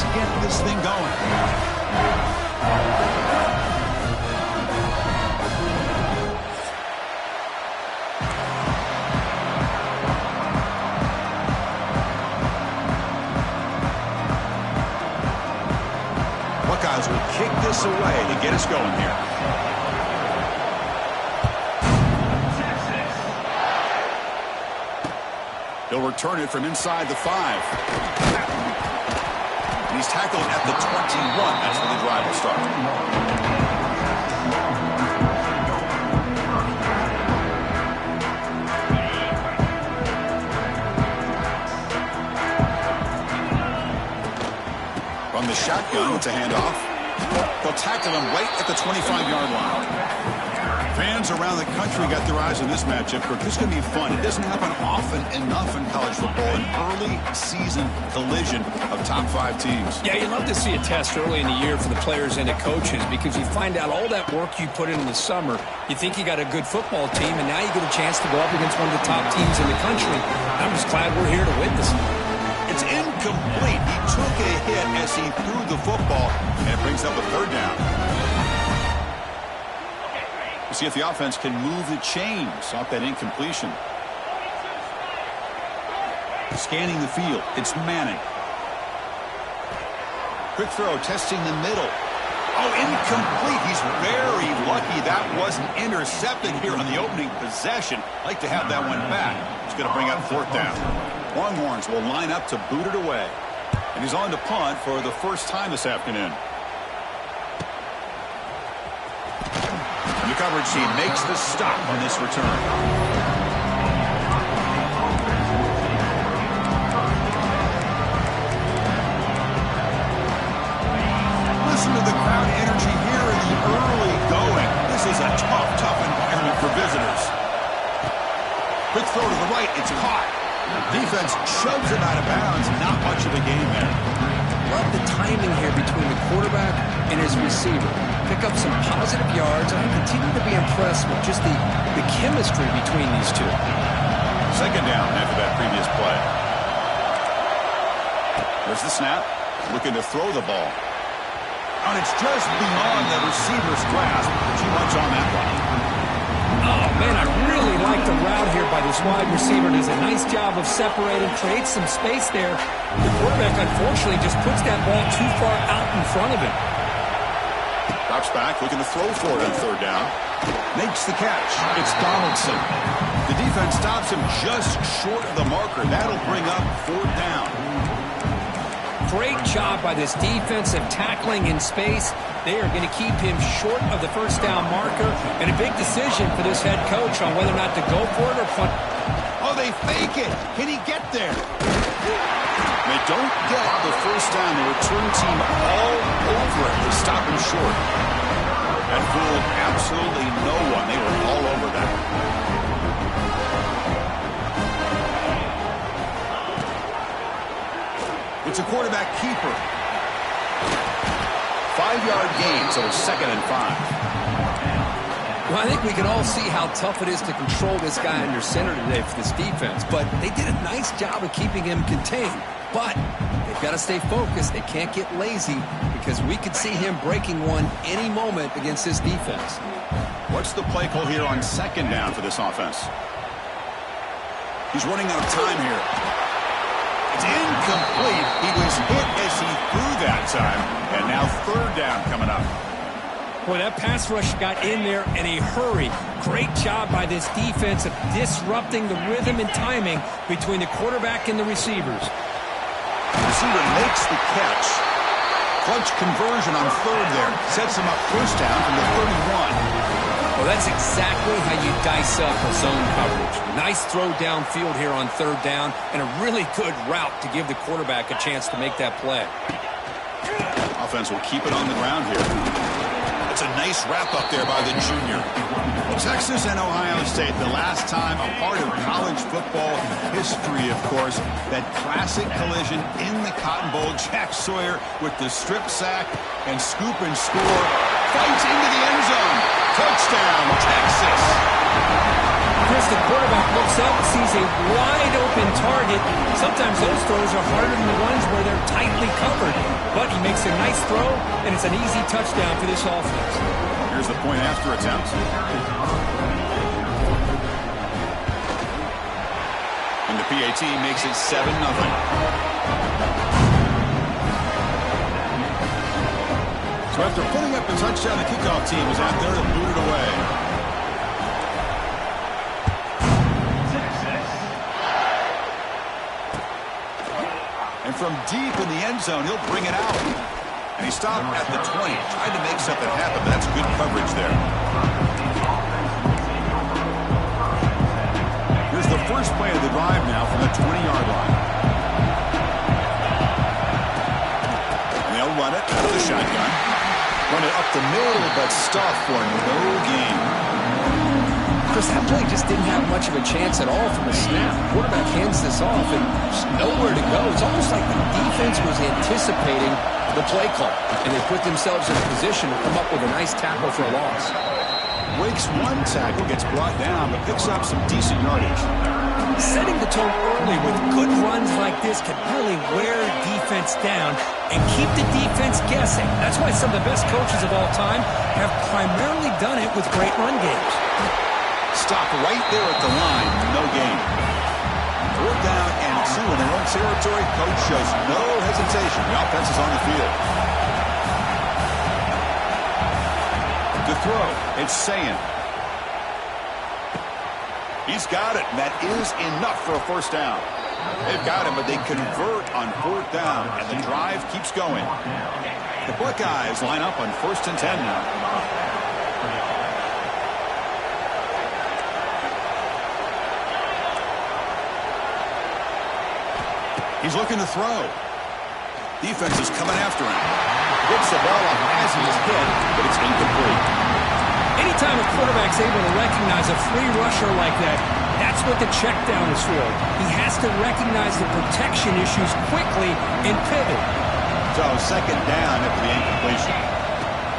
Let's get this thing going. Buckeyes will kick this away to get us going here. He'll return it from inside the 5. And he's tackled at the 21. That's where the drive will start. From the shotgun, it's a handoff. They'll tackle him right at the 25-yard line. Fans around the country got their eyes on this matchup. This is going to be fun. It doesn't happen often enough in college football. An early season collision of top 5 teams. Yeah, you love to see a test early in the year for the players and the coaches because you find out all that work you put in the summer. You think you got a good football team, and now you get a chance to go up against one of the top teams in the country. I'm just glad we're here to witness it. It's incomplete. He took a hit as he threw the football, and it brings up a 3rd down. We'll see if the offense can move the chains off that incompletion. Scanning the field. It's Manning. Quick throw, testing the middle. Oh, incomplete. He's very lucky that wasn't intercepted here on the opening possession. Like to have that one back. It's going to bring up 4th down. Longhorns will line up to boot it away. And he's on to punt for the first time this afternoon. And the coverage team makes the stop on this return. Listen to the crowd energy here in the early going. This is a tough environment for visitors. Quick throw to the right. It's caught. Defense shoves him out of bounds. Not much of a game there. Love the timing here between the quarterback and his receiver. Pick up some positive yards, and I continue to be impressed with just the chemistry between these two. 2nd down after that previous play. There's the snap. Looking to throw the ball. And it's just beyond the receiver's grasp. Too much on that one. Oh, man, I really like the route here by this wide receiver. Does a nice job of separating, creates some space there. The quarterback, unfortunately, just puts that ball too far out in front of him. Drops back, looking to throw for it on 3rd down. Makes the catch. It's Donaldson. The defense stops him just short of the marker. That'll bring up 4th down. Great job by this defensive tackling in space. They are going to keep him short of the 1st down marker. And a big decision for this head coach on whether or not to go for it or punt. Oh, they fake it. Can he get there? They don't get the 1st down. The return team all over it. They stop him short. That fooled absolutely no one. They were all over that. It's a quarterback keeper. 5-yard gain, so it's 2nd and 5. Well, I think we can all see how tough it is to control this guy under center today for this defense. But they did a nice job of keeping him contained. But they've got to stay focused. They can't get lazy because we could see him breaking one any moment against this defense. What's the play call here on 2nd down for this offense? He's running out of time here. It's incomplete. He was hit as he threw that time. And now 3rd down coming up. Boy, that pass rush got in there in a hurry. Great job by this defense of disrupting the rhythm and timing between the quarterback and the receivers. The receiver makes the catch. Clutch conversion on 3rd there. Sets him up 1st down from the 31. Well, that's exactly how you dice up a zone coverage. Nice throw downfield here on 3rd down, and a really good route to give the quarterback a chance to make that play. Offense will keep it on the ground here. That's a nice wrap up there by the junior. Texas and Ohio State, the last time a part of college football history, of course, that classic collision in the Cotton Bowl. Jack Sawyer with the strip sack and scoop and score. Fights into the end zone. Touchdown, Texas. Chris, the quarterback looks up, sees a wide-open target. Sometimes those throws are harder than the ones where they're tightly covered. makes a nice throw, and it's an easy touchdown for this offense. Here's the point after attempt. And the PAT makes it 7-0. So after putting up the touchdown, the kickoff team is out there to boot it away. And from deep in the end zone, he'll bring it out. And he stopped at the 20, trying to make something happen, but that's good coverage there. Here's the first play of the drive now from the 20-yard line. And they'll run it out of the shotgun. Run it up the middle, but stop for no gain. Chris, that play just didn't have much of a chance at all from the snap. The quarterback hands this off, and there's nowhere to go. It's almost like the defense was anticipating the play call, and they put themselves in a position to come up with a nice tackle for a loss. Wake's one tackle gets brought down, but picks up some decent yardage. Setting the tone early with good runs like this can really wear defense down and keep the defense guessing. That's why some of the best coaches of all time have primarily done it with great run games. Stop right there at the line, no gain. 4th down and 2 in their own territory. Coach shows no hesitation. The offense is on the field. To throw, it's Sayin. He's got it, and that is enough for a first down. They've got him, but they convert on 4th down, and the drive keeps going. The Buckeyes line up on 1st and 10 now. He's looking to throw. Defense is coming after him. Gets the ball up as he is hit, but it's incomplete. Anytime a quarterback's able to recognize a free rusher like that, that's what the check down is for. He has to recognize the protection issues quickly and pivot. So 2nd down after the incompletion.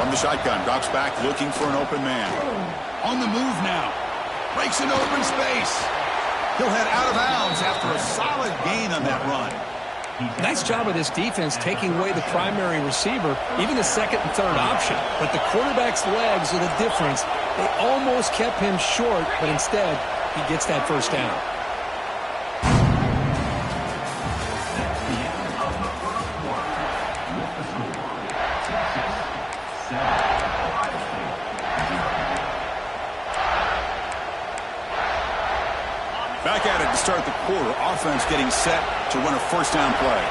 From the shotgun, drops back looking for an open man. On the move now. Breaks into open space. He'll head out of bounds after a solid gain on that run. Nice job of this defense taking away the primary receiver, even the 2nd and 3rd option. But the quarterback's legs are the difference. They almost kept him short, but instead, he gets that first down. Back at it to start the quarter. Offense getting set to run a first down play.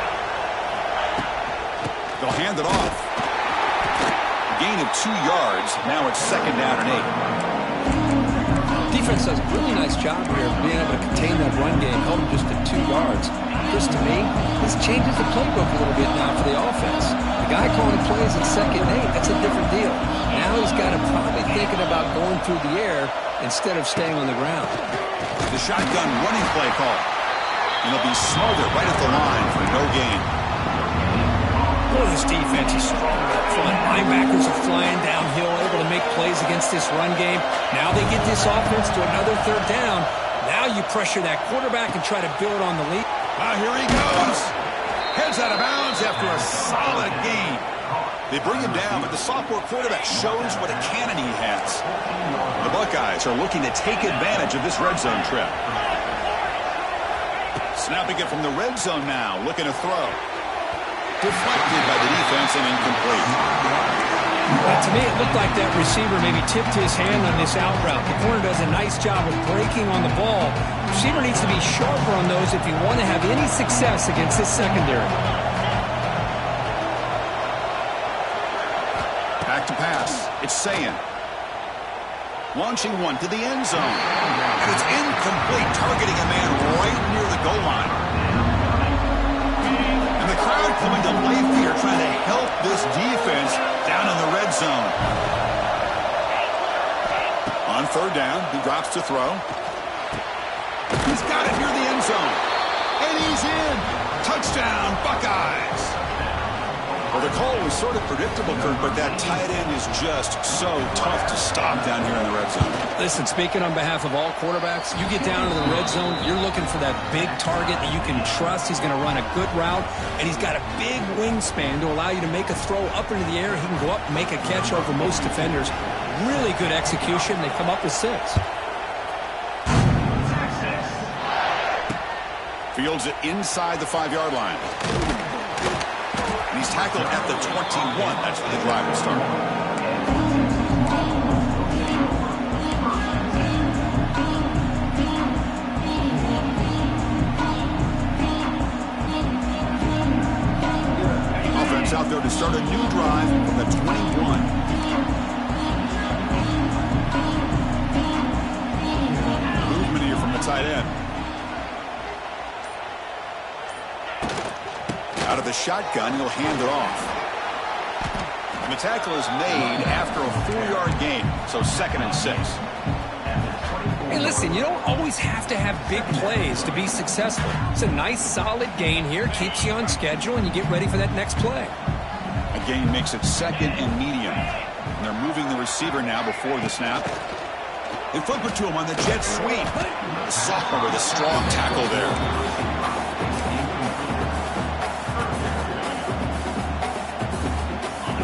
They'll hand it off. Gain of 2 yards. Now it's 2nd down and 8. Defense does a really nice job here of being able to contain that run game, held him just at 2 yards. Chris, to me, this changes the playbook a little bit now for the offense. The guy calling plays at 2nd and 8, that's a different deal. Now he's got to probably thinking about going through the air instead of staying on the ground. The shotgun running play call. And he'll be smothered right at the line for no gain. Boy, this defense is strong up front. Linebackers are flying downhill, able to make plays against this run game. Now they get this offense to another 3rd down. Now you pressure that quarterback and try to build on the lead. Here he goes. Heads out of bounds after a solid gain. They bring him down, but the sophomore quarterback shows what a cannon he has. The Buckeyes are looking to take advantage of this red zone trip. Snapping it from the red zone now, looking to throw. Deflected by the defense and incomplete. To me, it looked like that receiver maybe tipped his hand on this out route. The corner does a nice job of breaking on the ball. The receiver needs to be sharper on those if you want to have any success against this secondary. Back to pass. It's Sayin. Launching one to the end zone. And it's incomplete, targeting a man right near the goal line. And the crowd coming to life here, trying to help this defense down in the red zone. On 3rd down, he drops to throw. He's got it near the end zone. And he's in. Touchdown, Buckeyes. Well, The call was sort of predictable, Kurt, but that tight end is just so tough to stop down here in the red zone. Listen, speaking on behalf of all quarterbacks, you get down into the red zone, you're looking for that big target that you can trust. He's going to run a good route, and he's got a big wingspan to allow you to make a throw up into the air. He can go up and make a catch over most defenders. Really good execution. They come up with 6. Fields it inside the 5-yard line. And he's tackled at the 21. That's where the drive will start. Offense out there to start a new drive from the 21. Movement here from the tight end. Out of the shotgun, he'll hand it off. And the tackle is made after a 4-yard gain, so 2nd and 6. Hey, listen, you don't always have to have big plays to be successful. It's a nice, solid gain here, keeps you on schedule, and you get ready for that next play. A gain makes it 2nd and medium. And they're moving the receiver now before the snap. They flip it to him on the jet sweep. The sophomore with a strong tackle there.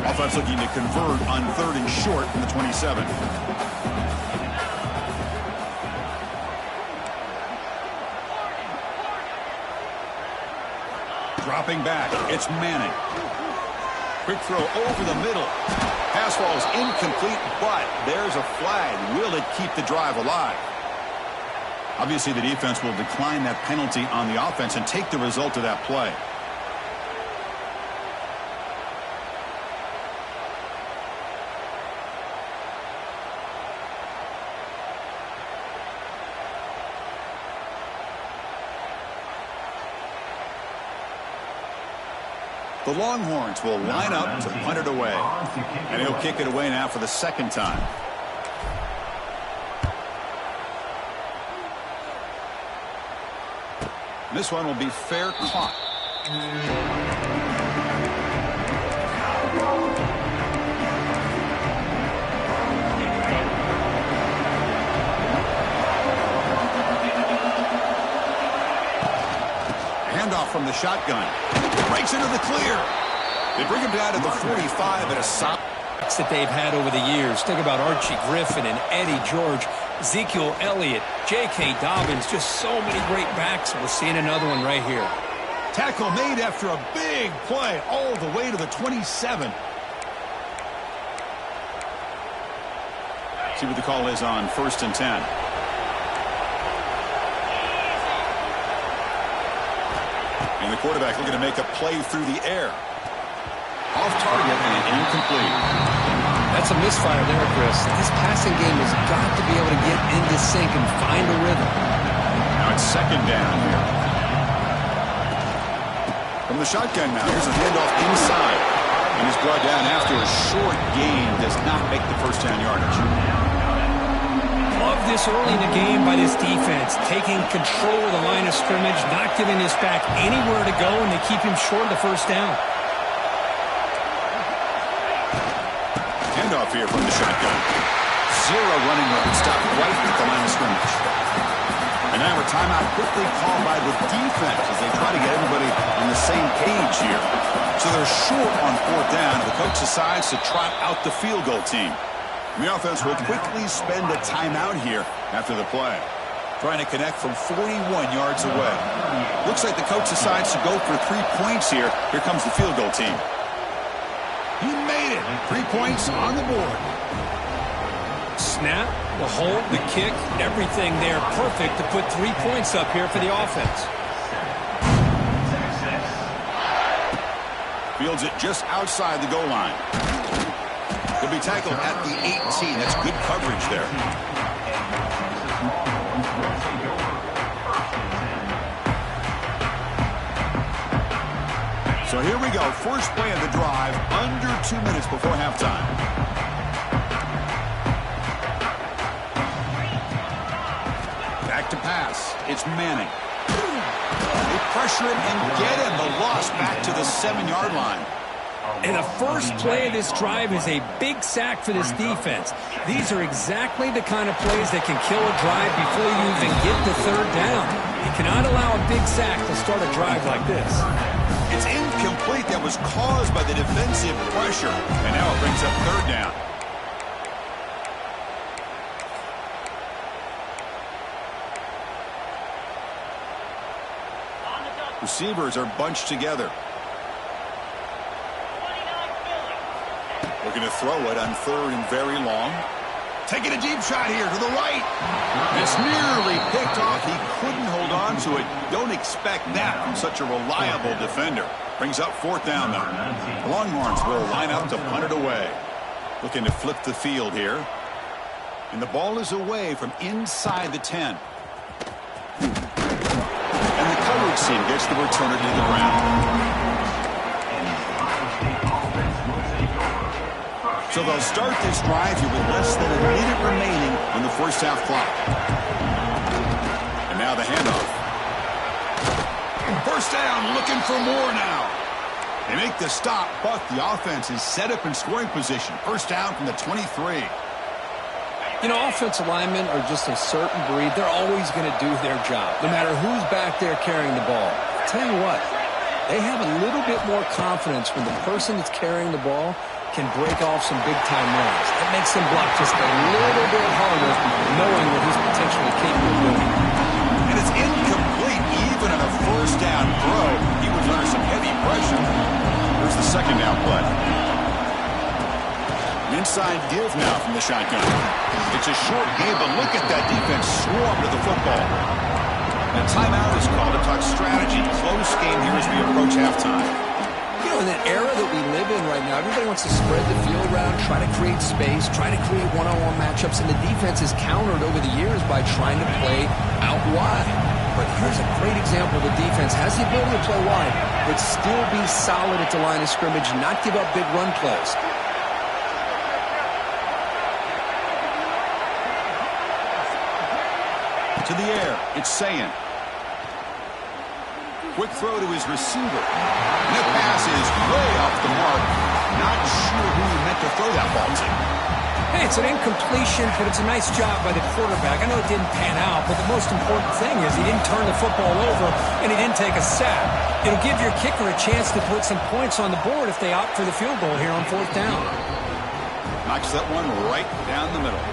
Offense looking to convert on 3rd and short from the 27. Dropping back, it's Manning. Quick throw over the middle. Pass falls incomplete, but there's a flag. Will it keep the drive alive? Obviously, the defense will decline that penalty on the offense and take the result of that play. The Longhorns will line up to punt it away. And he'll kick it away now for the 2nd time. This one will be fair caught. Handoff from the shotgun. Breaks into the clear. They bring him down to the 45 at a stop. That they've had over the years. Think about Archie Griffin and Eddie George, Ezekiel Elliott, J.K. Dobbins, just so many great backs. We're seeing another one right here. Tackle made after a big play all the way to the 27. See what the call is on 1st and 10. And the quarterback looking to make a play through the air. Off target and incomplete. That's a misfire there, Chris. This passing game has got to be able to get into sync and find a rhythm. Now it's 2nd down here. From the shotgun now, here's a handoff inside. And is brought down after a short gain. Does not make the 1st down yardage. Love this early in the game by this defense. Taking control of the line of scrimmage, not giving this back anywhere to go, and they keep him short of the 1st down. Handoff here from the shotgun. 0 running room. Stopped right at the line of scrimmage. And now a timeout quickly called by the defense as they try to get everybody on the same page here. So they're short on 4th down, and the coach decides to trot out the field goal team. The offense will quickly spend a timeout here after the play. Trying to connect from 41 yards away. Looks like the coach decides to go for 3 points here. Here comes the field goal team. He made it. 3 points on the board. Snap, the hold, the kick, everything there perfect to put 3 points up here for the offense. Fields it just outside the goal line. He'll be tackled at the 18. That's good coverage there. So here we go. First play of the drive, under 2 minutes before halftime. Back to pass. It's Manning. They pressure him and get him. The loss back to the 7-yard line. And the first play of this drive is a big sack for this defense. These are exactly the kind of plays that can kill a drive before you even get to third down. You cannot allow a big sack to start a drive like this. It's incomplete. That was caused by the defensive pressure. And now it brings up third down. Receivers are bunched together. Looking to throw it on third and very long. Taking a deep shot here to the right. It's nearly picked off. He couldn't hold on to it. Don't expect that from such a reliable defender. Brings up fourth down now. The Longhorns will line up to punt it away. Looking to flip the field here. And the ball is away from inside the 10. And the coverage team gets the returner to the ground. So they'll start this drive here with less than a minute remaining on the first half clock. And now the handoff. First down, looking for more now. They make the stop, but the offense is set up in scoring position. First down from the 23. You know, offensive linemen are just a certain breed. They're always going to do their job, no matter who's back there carrying the ball. I'll tell you what, they have a little bit more confidence when the person that's carrying the ball can break off some big-time runs. That makes them block just a little bit harder, knowing what he's potentially capable of doing. And it's incomplete. Even on a first down throw, he was under some heavy pressure. Here's the second down play. An inside give now from the shotgun. It's a short game, but look at that defense swarm to the football. And a timeout is called to talk strategy. Close game here as we approach halftime. You know, in that era that we live in right now, everybody wants to spread the field around, try to create space, try to create one-on-one matchups, and the defense is countered over the years by trying to play out wide. But here's a great example. The defense has the ability to play wide, but still be solid at the line of scrimmage, not give up big run plays. To the air, it's Sayin. Quick throw to his receiver. And that pass is way off the mark. Not sure who he meant to throw that ball to. Hey, it's an incompletion, but it's a nice job by the quarterback. I know it didn't pan out, but the most important thing is he didn't turn the football over and he didn't take a sack. It'll give your kicker a chance to put some points on the board if they opt for the field goal here on fourth down. Knocks that one right down the middle.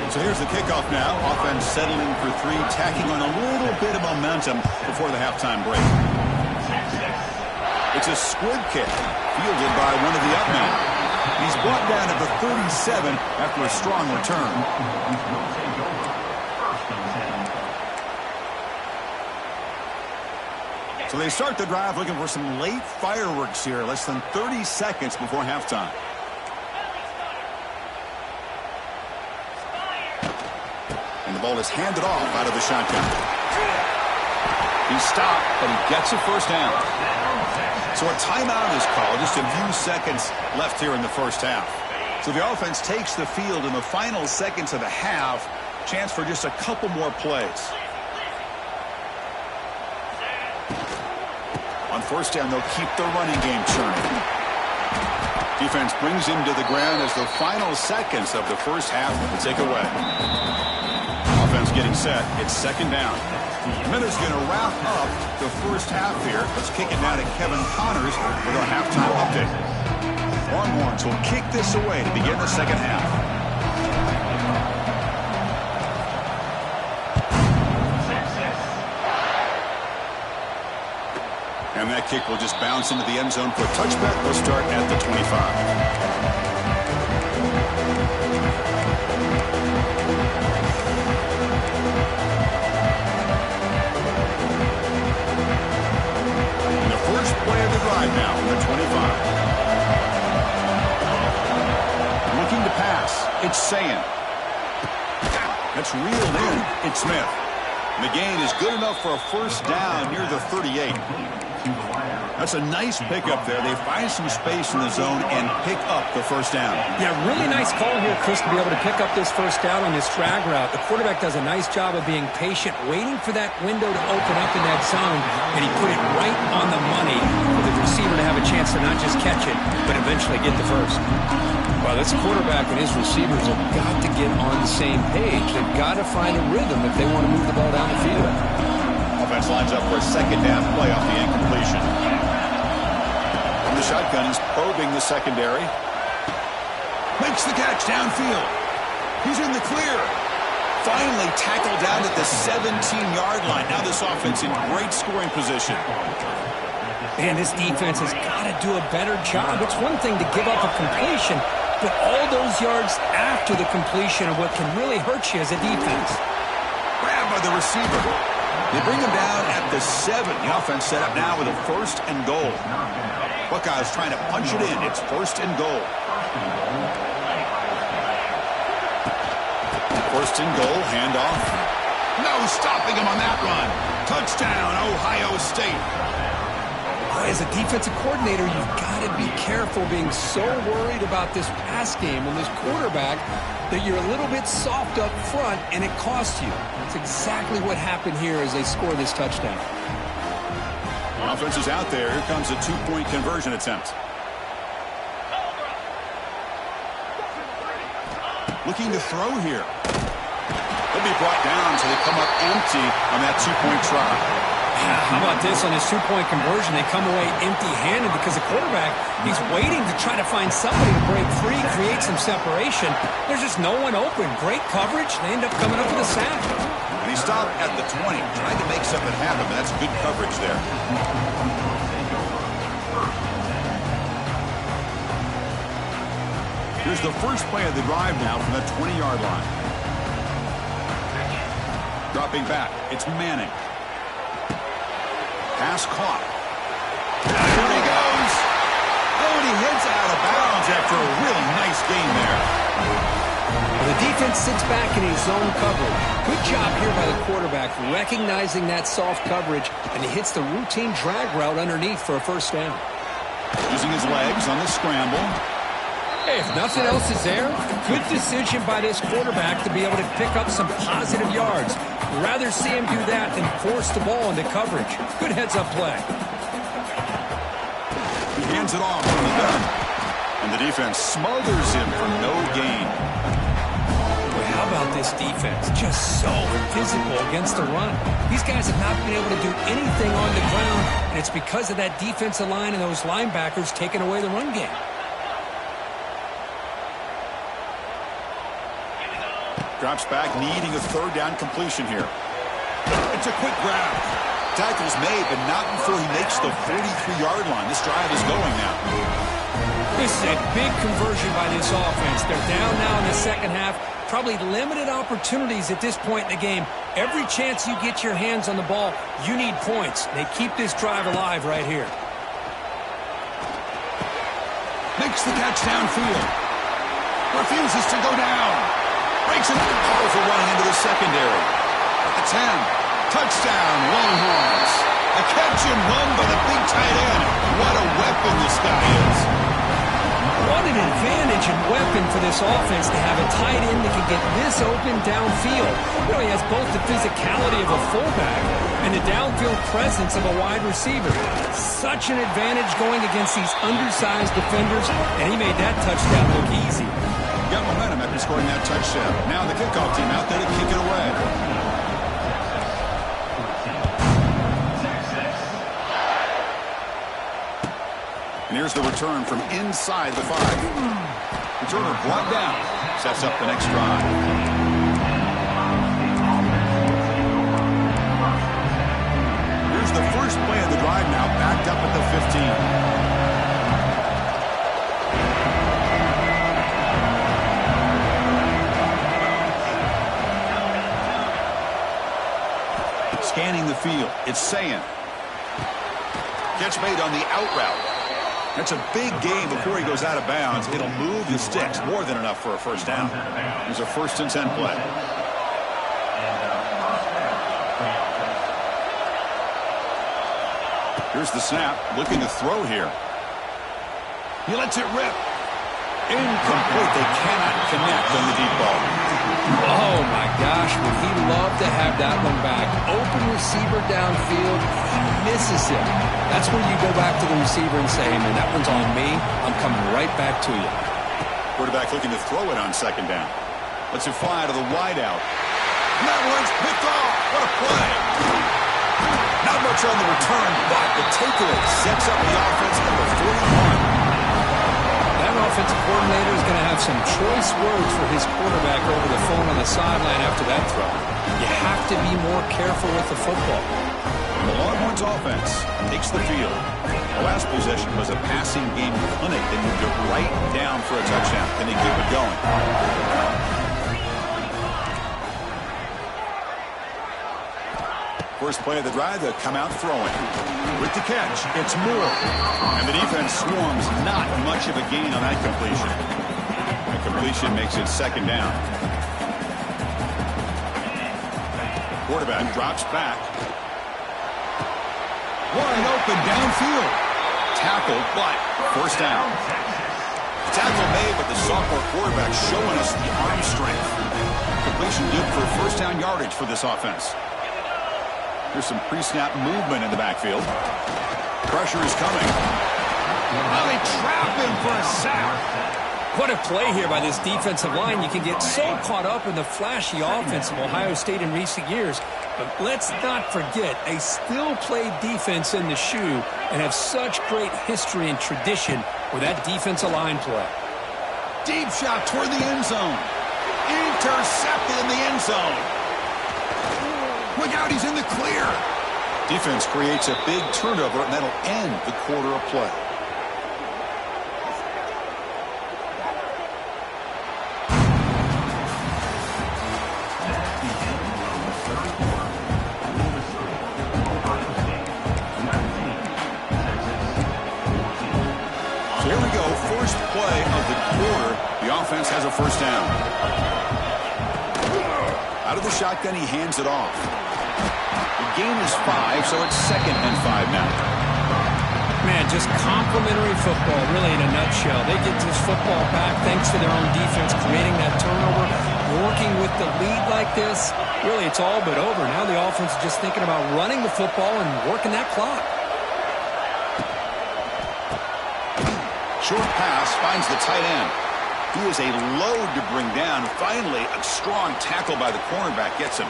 So here's the kickoff now. Offense settling for three, tacking on a little bit of momentum before the halftime break. It's a squib kick, fielded by one of the up men. He's brought down at the 37 after a strong return. So they start the drive looking for some late fireworks here, less than 30 seconds before halftime. And the ball is handed off out of the shotgun. He's stopped, but he gets a first down. So a timeout is called. Just a few seconds left here in the first half. So the offense takes the field in the final seconds of the half. Chance for just a couple more plays. On first down, they'll keep the running game churning. Defense brings him to the ground as the final seconds of the first half take away. Offense getting set. It's second down. Miller's going to wrap up the first half here. Let's kick it now to Kevin Connors with our halftime update. Longhorns will kick this away to begin the second half. And that kick will just bounce into the end zone for a touchback. We'll start at the 25. First play of the drive now from the 25. Looking to pass. It's Sayin. That's reeled in. It's Smith. And the gain is good enough for a first down near the 38. That's a nice pickup there. They find some space in the zone and pick up the first down. Yeah, really nice call here, Chris, to be able to pick up this first down on this drag route. The quarterback does a nice job of being patient, waiting for that window to open up in that zone, and he put it right on the money for the receiver to have a chance to not just catch it, but eventually get the first. Well, this quarterback and his receivers have got to get on the same page. They've got to find a rhythm if they want to move the ball down the field. Offense lines up for a second down play off the incompletion. From the shotgun, he's probing the secondary. Makes the catch downfield. He's in the clear. Finally tackled down at the 17-yard line. Now this offense in great scoring position. Man, this defense has got to do a better job. It's one thing to give up a completion, but all those yards after the completion are what can really hurt you as a defense. Grabbed by the receiver. They bring him down at the 7. The offense set up now with a first and goal. Buckeyes trying to punch it in. It's first and goal. First and goal, handoff. No stopping him on that run. Touchdown, Ohio State. As a defensive coordinator, you've got to be careful being so worried about this pass game and this quarterback that you're a little bit soft up front, and it costs you. That's exactly what happened here as they score this touchdown. Offense is out there. Here comes a two-point conversion attempt. Looking to throw here. They'll be brought down so they come up empty on that two-point try. How about this on this two-point conversion? They come away empty-handed because the quarterback, he's waiting to try to find somebody to break free, create some separation. There's just no one open. Great coverage. They end up coming up with a sack. And he stopped at the 20, trying to make something happen, but that's good coverage there. Here's the first play of the drive now from the 20-yard line. Dropping back, it's Manning. Pass caught. There he goes. Oh, and he heads out of bounds after a really nice gain there. The defense sits back in his zone coverage. Good job here by the quarterback, recognizing that soft coverage, and he hits the routine drag route underneath for a first down. Using his legs on the scramble. Hey, if nothing else is there, good decision by this quarterback to be able to pick up some positive yards. Rather see him do that than force the ball into coverage. Good heads-up play. He hands it off from the gun. And the defense smothers him for no gain. Well, how about this defense? Just so physical against the run. These guys have not been able to do anything on the ground, and it's because of that defensive line and those linebackers taking away the run game. Drops back, needing a third down completion here. It's a quick grab. Tackle's made, but not before he makes the 43-yard line. This drive is going now. This is a big conversion by this offense. They're down now in the second half. Probably limited opportunities at this point in the game. Every chance you get your hands on the ball, you need points. They keep this drive alive right here. Makes the catch downfield. Refuses to go down. Breaks it. Powerful running into the secondary. At the 10. Touchdown, Longhorns. A catch and run by the big tight end. What a weapon this guy is. What an advantage and weapon for this offense to have a tight end that can get this open downfield. You know, he has both the physicality of a fullback and the downfield presence of a wide receiver. Such an advantage going against these undersized defenders, and he made that touchdown look easy. Got momentum after scoring that touchdown. Now the kickoff team out there to kick it away. And here's the return from inside the 5. Returner brought down. Sets up the next drive. Here's the first play of the drive now, backed up at the 15. Scanning the field, it's Sayin. Catch made on the out route. That's a big gain before he goes out of bounds. It'll move the sticks, more than enough for a first down. Here's a 1st and 10 play. Here's the snap, looking to throw here. He lets it rip. Incomplete. They cannot connect on the deep ball. Oh, my gosh. Would he love to have that one back? Open receiver downfield. He misses it. That's when you go back to the receiver and say, hey, man, that one's on me. I'm coming right back to you. Quarterback looking to throw it on second down. Lets it fly to the wideout. And that one's picked off. What a play. Not much on the return, but the takeaway sets up the offense at the 41. That offensive coordinator is going to have some choice words for his quarterback over the phone on the sideline after that throw. You have to be more careful with the football. The Longhorns offense takes the field. The last possession was a passing game clinic. They moved it right down for a touchdown. Can they keep it going? First play of the drive, they'll come out throwing. With the catch, it's Moore. And the defense swarms, not much of a gain on that completion. The completion makes it second down. Quarterback drops back. Wide open downfield. Tackled, but first down. Tackle made, but the sophomore quarterback showing us the arm strength. Completion good for first down yardage for this offense. There's some pre-snap movement in the backfield. Pressure is coming. Well, they trap him for a sack. What a play here by this defensive line. You can get so caught up in the flashy offense of Ohio State in recent years. But let's not forget, they still play defense in the shoe and have such great history and tradition with that defensive line play. Deep shot toward the end zone. Intercepted in the end zone. Look out, he's in the clear. Defense creates a big turnover, and that'll end the quarter of play. So here we go, first play of the quarter. The offense has a first down. Out of the shotgun, he hands it off. The gain is 5, so it's 2nd and 5 now. Man, just complimentary football, really in a nutshell. They get this football back thanks to their own defense, creating that turnover, working with the lead like this. Really, it's all but over. Now the offense is just thinking about running the football and working that clock. Short pass finds the tight end. He is a load to bring down. Finally, a strong tackle by the cornerback gets him.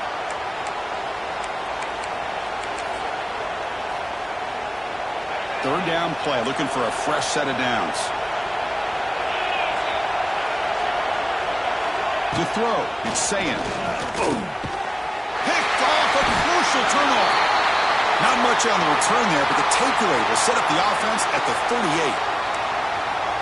Third down play, looking for a fresh set of downs. To throw, it's Sayin. Boom. Picked off, a crucial turnover. Not much on the return there, but the takeaway will set up the offense at the 38.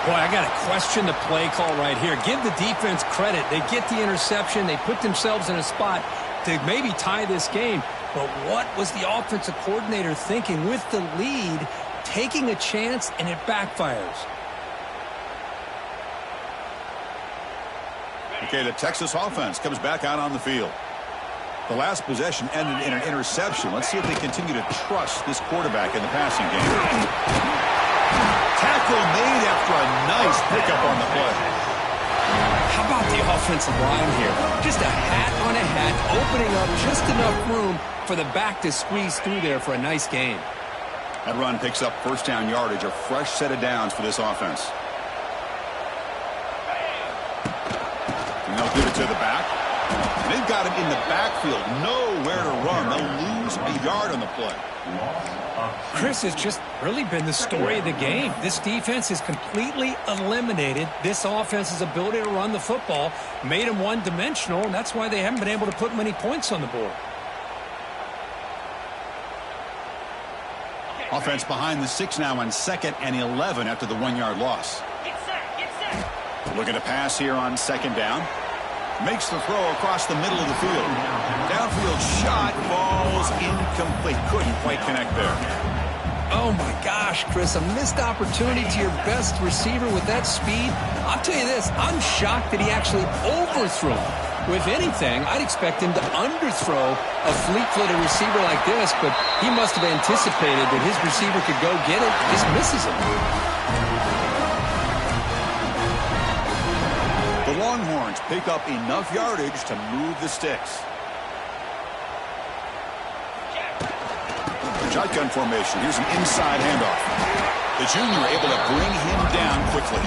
Boy, I got to question the play call right here. Give the defense credit. They get the interception. They put themselves in a spot to maybe tie this game. But what was the offensive coordinator thinking with the lead, taking a chance, and it backfires? Okay, the Texas offense comes back out on the field. The last possession ended in an interception. Let's see if they continue to trust this quarterback in the passing game. Tackle made after a nice pickup on the play. How about the offensive line here? Just a hat on a hat, opening up just enough room for the back to squeeze through there for a nice gain. That run picks up first down yardage, a fresh set of downs for this offense. And they'll give it to the back. And they've got him in the backfield, nowhere to run. They'll lose a yard on the play. Chris, has just really been the story of the game. This defense has completely eliminated this offense's ability to run the football, made them one-dimensional, and that's why they haven't been able to put many points on the board. Offense behind the 6 now on 2nd and 11 after the 1-yard loss. Get set. Looking to pass here on 2nd down. Makes the throw across the middle of the field. Downfield shot, falls incomplete. Couldn't quite connect there. Oh, my gosh. gosh, Chris, a missed opportunity to your best receiver with that speed. I'll tell you this, I'm shocked that he actually overthrew him. With anything, I'd expect him to underthrow a fleet-footed receiver like this, but he must have anticipated that his receiver could go get it. Just misses it. The Longhorns pick up enough yardage to move the sticks. Shotgun formation. Here's an inside handoff. The junior able to bring him down quickly.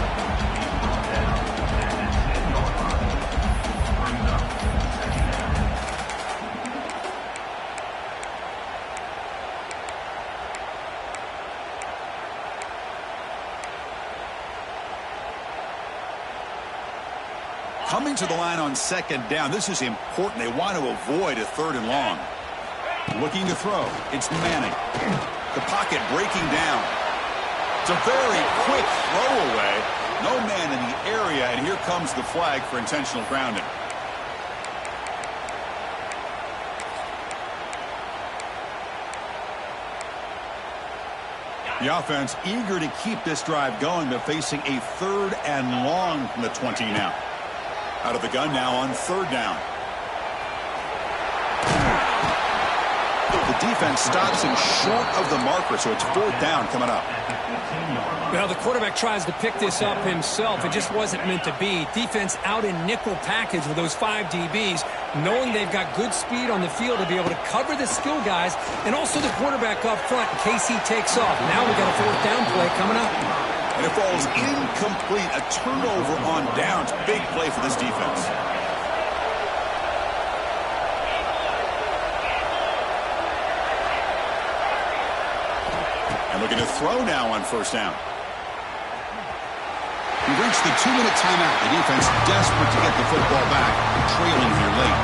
Coming to the line on second down. This is important. They want to avoid a third and long. Looking to throw. It's Manning. The pocket breaking down. It's a very quick throw away. No man in the area, and here comes the flag for intentional grounding. The offense eager to keep this drive going, but facing a third and long from the 20 now. Out of the gun now on third down. The defense stops him short of the marker, so it's fourth down coming up. Well, the quarterback tries to pick this up himself. It just wasn't meant to be. Defense out in nickel package with those 5 DBs, knowing they've got good speed on the field to be able to cover the skill guys, and also the quarterback up front in case he takes off. Now we've got a fourth down play coming up. And it falls incomplete. A turnover on downs. Big play for this defense. And looking to throw now on first down. We've reached the 2-minute timeout. The defense desperate to get the football back, trailing here late.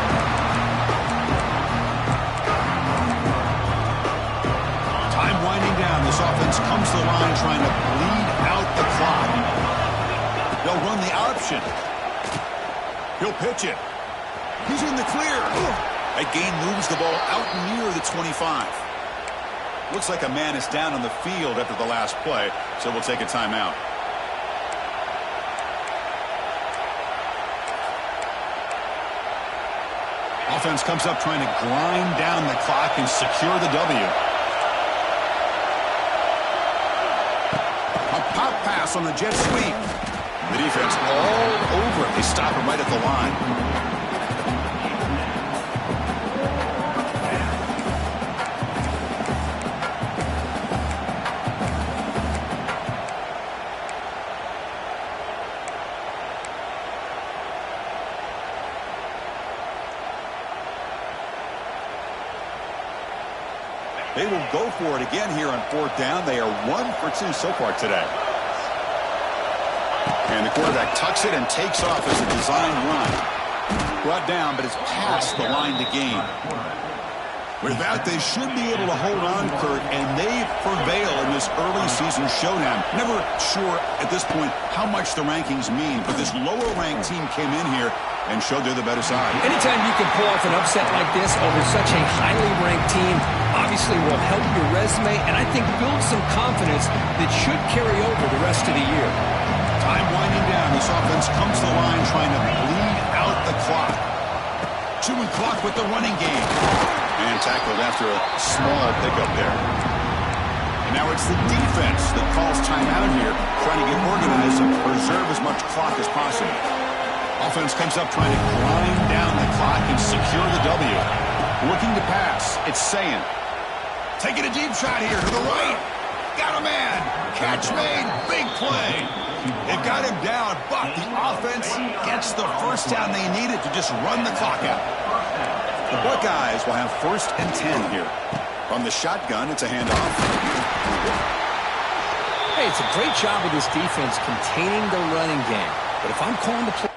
Time winding down. This offense comes to the line trying to bleed out the clock. They'll run the option. He'll pitch it. He's in the clear. That gain moves the ball out near the 25. Looks like a man is down on the field after the last play, so we'll take a timeout. Offense comes up trying to grind down the clock and secure the W. A pop pass on the jet sweep. The defense all over it. They stop him right at the line. They will go for it again here on fourth down. They are 1 for 2 so far today. And the quarterback tucks it and takes off as a designed run. Brought down, but it's past the line to gain. With that, they should be able to hold on, Kurt, and they prevail in this early season showdown. Never sure at this point how much the rankings mean, but this lower-ranked team came in here and showed they're the better side. Anytime you can pull off an upset like this over such a highly ranked team, obviously will help your resume, and I think build some confidence that should carry over the rest of the year. Time winding down. This offense comes to the line trying to bleed out the clock. Chewing clock with the running game. And tackled after a small pickup there. And now it's the defense that calls timeout here, trying to get organized and preserve as much clock as possible. Offense comes up trying to grind down the clock and secure the W. Looking to pass. It's Sayin. Taking a deep shot here to the right. Got a man. Catch made. Big play. They've got him down, but the offense gets the first down they needed to just run the clock out. The Buckeyes will have 1st and 10 here. From the shotgun, it's a handoff. Hey, it's a great job of this defense containing the running game. But if I'm calling the play